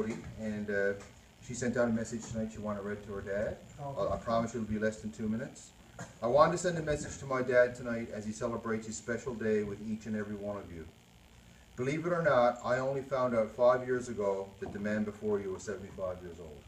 Jody, and she sent out a message tonight she wanted read to her dad. I promise it'll be less than 2 minutes. I wanted to send a message to my dad tonight as he celebrates his special day with each and every one of you. Believe it or not, I only found out 5 years ago that the man before you was 75 years old.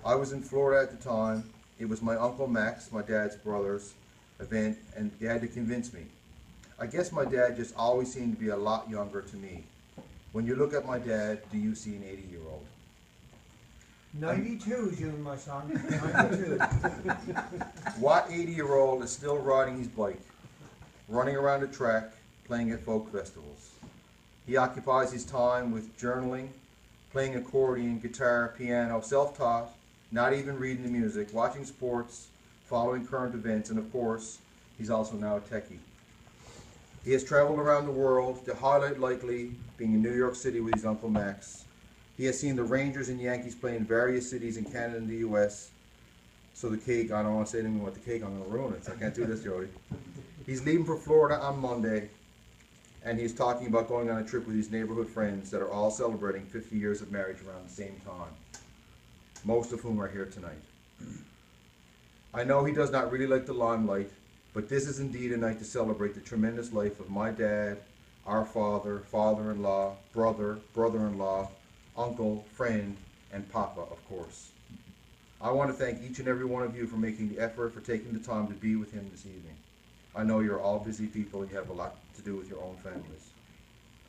I was in Florida at the time. It was my Uncle Max, my dad's brother's event, and he had to convince me. I guess my dad just always seemed to be a lot younger to me. When you look at my dad, do you see an 80-year-old? 92, June, my son. 92. What 80-year-old is still riding his bike, running around a track, playing at folk festivals? He occupies his time with journaling, playing accordion, guitar, piano, self-taught, not even reading the music, watching sports, following current events, and of course, he's also now a techie. He has traveled around the world, the highlight likely being in New York City with his Uncle Max. He has seen the Rangers and Yankees play in various cities in Canada and the U.S. So the cake, I don't want to say anything about the cake, I'm going to ruin it, so I can't do this, Jody. He's leaving for Florida on Monday, and he's talking about going on a trip with his neighborhood friends that are all celebrating 50 years of marriage around the same time, most of whom are here tonight. I know he does not really like the limelight, but this is indeed a night to celebrate the tremendous life of my dad, our father, father-in-law, brother, brother-in-law, uncle, friend, and papa, of course. I want to thank each and every one of you for making the effort, for taking the time to be with him this evening. I know you're all busy people and you have a lot to do with your own families.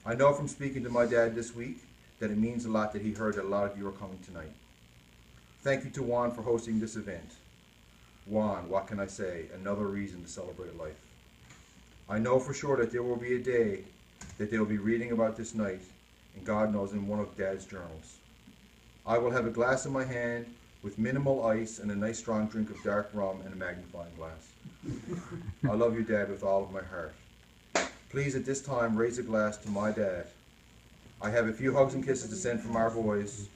I know from speaking to my dad this week that it means a lot that he heard that a lot of you are coming tonight. Thank you to Juan for hosting this event. Juan, what can I say? Another reason to celebrate life. I know for sure that there will be a day that they will be reading about this night, and God knows, in one of Dad's journals. I will have a glass in my hand with minimal ice and a nice strong drink of dark rum and a magnifying glass. I love you, Dad, with all of my heart. Please, at this time, raise a glass to my dad. I have a few hugs and kisses to send from our boys,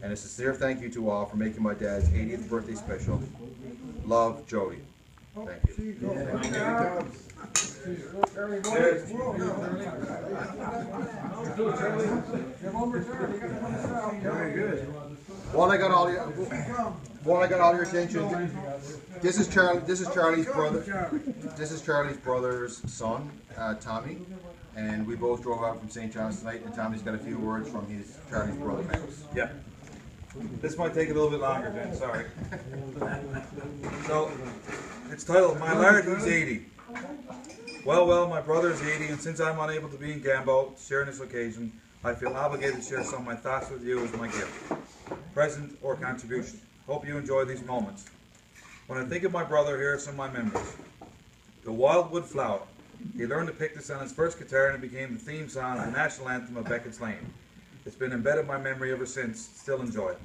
and a sincere thank you to all for making my dad's 80th birthday special. Love, Jody. Thank you. Very good. While I got all your attention, this is Charlie's brother. This is Charlie's brother's son, Tommy, and we both drove out from St. John's tonight. And Tommy's got a few words from Charlie's brother, Max. Yeah. This might take a little bit longer, Ben, sorry. So, it's titled, My Lad, He's 80. Well, my brother is 80, and since I'm unable to be in Gambo sharing this occasion, I feel obligated to share some of my thoughts with you as my gift, present or contribution. Hope you enjoy these moments. When I think of my brother, here are some of my memories. The Wildwood Flower. He learned to pick this on his first guitar, and it became the theme song and national anthem of Beckett's Lane. It's been embedded in my memory ever since. Still enjoy it.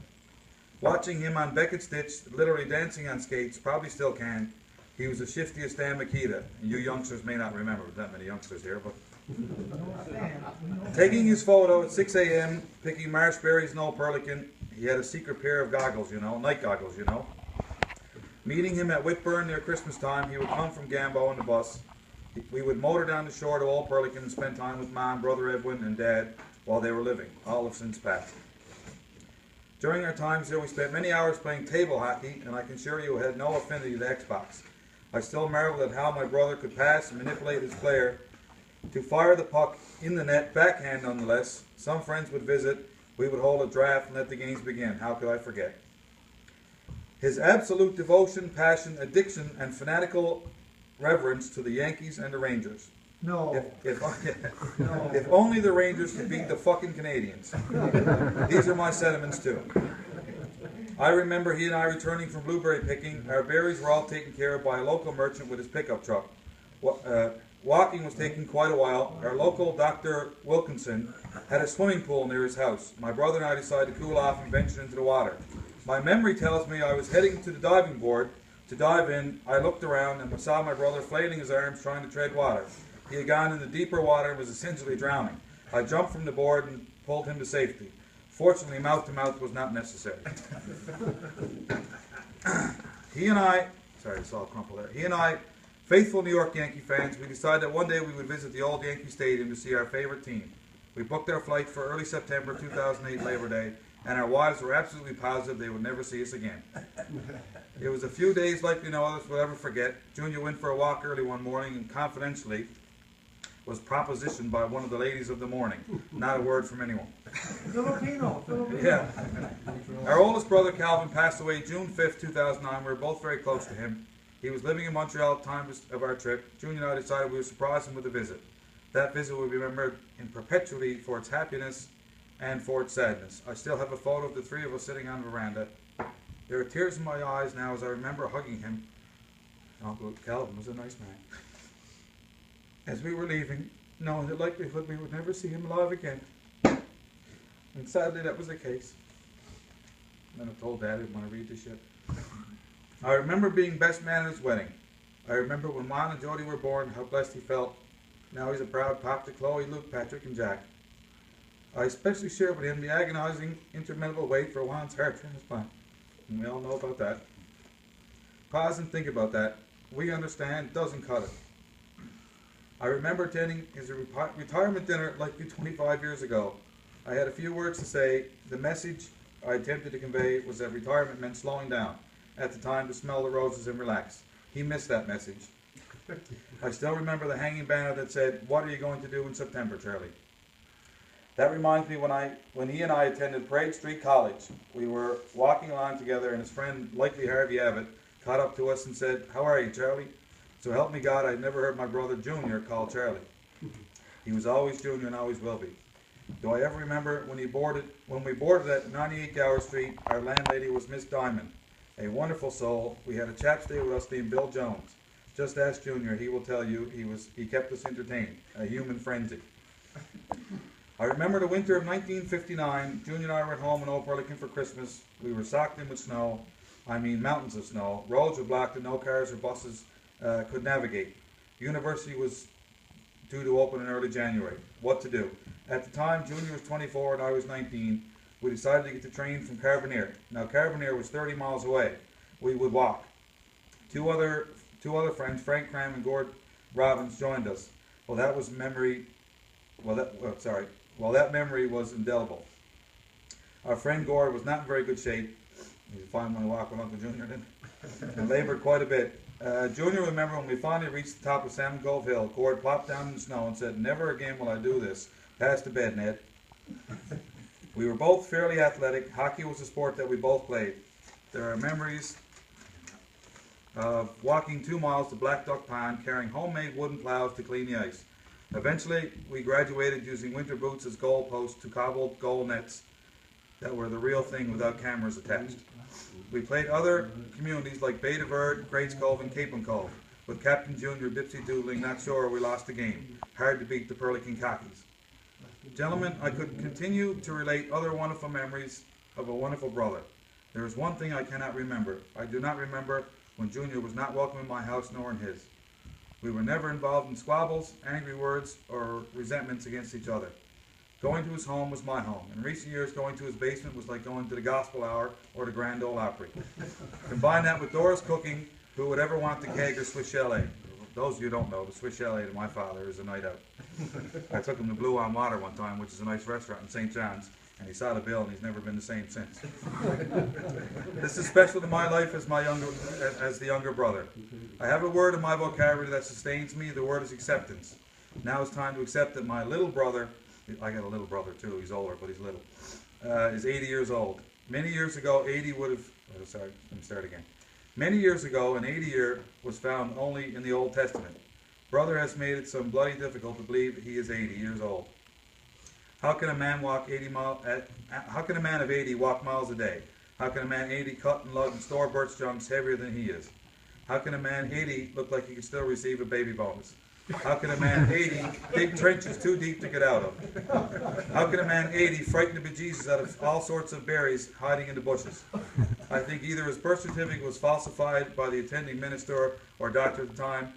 Watching him on Beckett's Ditch, literally dancing on skates, probably still can. He was the shiftiest Dan Makita. And you youngsters may not remember that many youngsters here, but taking his photo at 6 a.m., picking marshberries and old Perlican, he had a secret pair of goggles, night goggles, Meeting him at Whitburn near Christmas time, he would come from Gambo on the bus. We would motor down the shore to Old Perlican and spend time with Mom, Brother Edwin, and Dad while they were living. All have since passed. During our times there, we spent many hours playing table hockey, and I can assure you had no affinity to Xbox. I still marvel at how my brother could pass and manipulate his player to fire the puck in the net, backhand nonetheless. Some friends would visit, we would hold a draft and let the games begin. How could I forget? His absolute devotion, passion, addiction, and fanatical reverence to the Yankees and the Rangers. No. If only the Rangers could beat the fucking Canadians. These are my sentiments too. I remember he and I returning from blueberry picking. Our berries were all taken care of by a local merchant with his pickup truck. Walking was taking quite a while. Our local Dr. Wilkinson had a swimming pool near his house. My brother and I decided to cool off and venture into the water. My memory tells me I was heading to the diving board to dive in. I looked around and saw my brother flailing his arms trying to tread water. He had gone into deeper water and was essentially drowning. I jumped from the board and pulled him to safety. Fortunately, mouth-to-mouth was not necessary. He and I, faithful New York Yankee fans, we decided that one day we would visit the old Yankee Stadium to see our favorite team. We booked our flight for early September 2008 Labor Day, and our wives were absolutely positive they would never see us again. It was a few days like no others will ever forget. Junior went for a walk early one morning and confidentially was propositioned by one of the ladies of the morning. Not a word from anyone. Filipino. Yeah. Our oldest brother Calvin passed away June 5th, 2009. We were both very close to him. He was living in Montreal at the time of our trip. Junior and I decided we would surprise him with a visit. That visit will be remembered in perpetually for its happiness and for its sadness. I still have a photo of the three of us sitting on the veranda. There are tears in my eyes now as I remember hugging him. Uncle Calvin was a nice man. As we were leaving, knowing the likelihood we would never see him alive again. And sadly that was the case. And then I told Dad I didn't want to read this yet. I remember being best man at his wedding. I remember when Juan and Jody were born, how blessed he felt. Now he's a proud pop to Chloe, Luke, Patrick, and Jack. I especially share with him the agonizing interminable wait for Juan's heart transplant. And we all know about that. Pause and think about that. We understand, doesn't cut it. I remember attending his retirement dinner likely 25 years ago. I had a few words to say. The message I attempted to convey was that retirement meant slowing down. At the time, to smell the roses and relax. He missed that message. I still remember the hanging banner that said, "What are you going to do in September, Charlie?" That reminds me when he and I attended Parade Street College. We were walking along together and his friend, likely Harvey Abbott, caught up to us and said, "How are you, Charlie?" So help me God, I'd never heard my brother Junior called Charlie. He was always Junior and always will be. Do I ever remember when we boarded at 98 Gower Street, our landlady was Miss Diamond, a wonderful soul. We had a chap stay with us named Bill Jones. Just ask Junior, he will tell you he kept us entertained, a human frenzy. I remember the winter of 1959. Junior and I were at home in Old Burlington for Christmas. We were socked in with snow. I mean mountains of snow. Roads were blocked and no cars or buses could navigate. University was due to open in early January. What to do? At the time, Junior was 24 and I was 19. We decided to get the train from Carbonear. Now, Carbonear was 30 miles away. We would walk. Two other friends, Frank Cram and Gord Robbins, joined us. That memory was indelible. Our friend Gord was not in very good shape. He was fine when I walked with Uncle Junior then, and labored quite a bit. Junior remembered when we finally reached the top of Salmon Cove Hill, Gord plopped down in the snow and said, "Never again will I do this. Pass to bed, Ned." We were both fairly athletic. Hockey was a sport that we both played. There are memories of walking 2 miles to Black Duck Pond, carrying homemade wooden plows to clean the ice. Eventually, we graduated using winter boots as goal posts to cobbled goal nets that were the real thing without cameras attached. We played other communities like Bay de Verde, Craig's Cove, and Capon Cove, with Captain Junior dipsy doodling, not sure we lost the game. Hard to beat the Perlican Cockies. Gentlemen, I could continue to relate other wonderful memories of a wonderful brother. There is one thing I cannot remember. I do not remember when Junior was not welcome in my house nor in his. We were never involved in squabbles, angry words, or resentments against each other. Going to his home was my home. In recent years, going to his basement was like going to the Gospel Hour or the Grand Ole Opry. Combine that with Dora's cooking, who would ever want the keg or Swiss chalet? Those of you who don't know, the Swiss chalet to my father is a night out. I took him to Blue on Water one time, which is a nice restaurant in St. John's, and he saw the bill and he's never been the same since. This is special to my life as the younger brother. I have a word in my vocabulary that sustains me. The word is acceptance. Now it's time to accept that my little brother, I got a little brother too, he's older, but he's little, is 80 years old. Many years ago, 80 would have, let me start again. Many years ago, an 80 year was found only in the Old Testament. Brother has made it some bloody difficult to believe he is 80 years old. How can a man of 80 walk miles a day? How can a man 80 cut and lug and store birch junks heavier than he is? How can a man 80 look like he can still receive a baby bonus? How can a man 80 dig trenches too deep to get out of? How can a man 80 frighten the bejesus out of all sorts of berries hiding in the bushes? I think either his birth certificate was falsified by the attending minister or doctor at the time.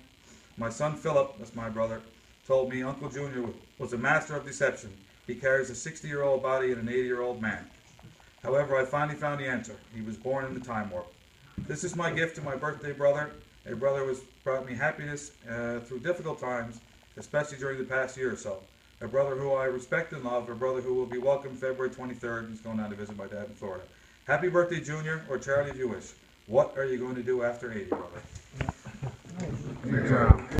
My son Philip, that's my brother, told me Uncle Junior was a master of deception. He carries a 60-year-old body and an 80-year-old man. However, I finally found the answer. He was born in the time warp. This is my gift to my birthday brother. A brother who has brought me happiness through difficult times, especially during the past year or so. a brother who I respect and love, a brother who will be welcomed February 23rd. He's going down to visit my dad in Florida. Happy birthday, Junior, or Charlie if you wish. What are you going to do after 80, brother? Good job.